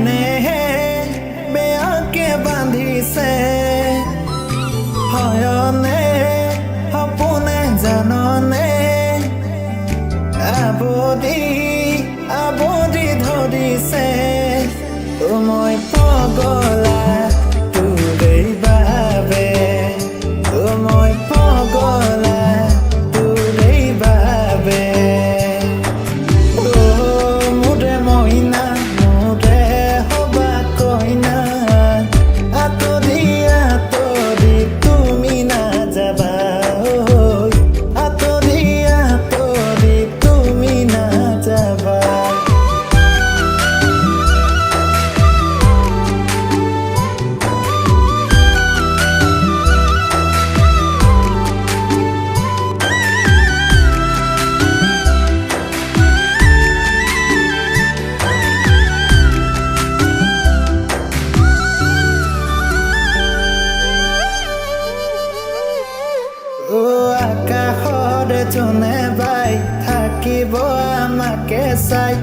কোনে বেয়াকে বান্ধিছে হয়নে সপোনে জাননে আবদি আবদি ধৰিছে মই পগলা তোৰে বাবে মই পগলা তোৰে বাবে মোৰে মইনা মোৰে হবা কইনা আতৰি আতৰি তুমি নাযাবা আতৰি আতৰি তুমি নাযাবা আকাশত জোনে বাই থাকিব আমাকে চাই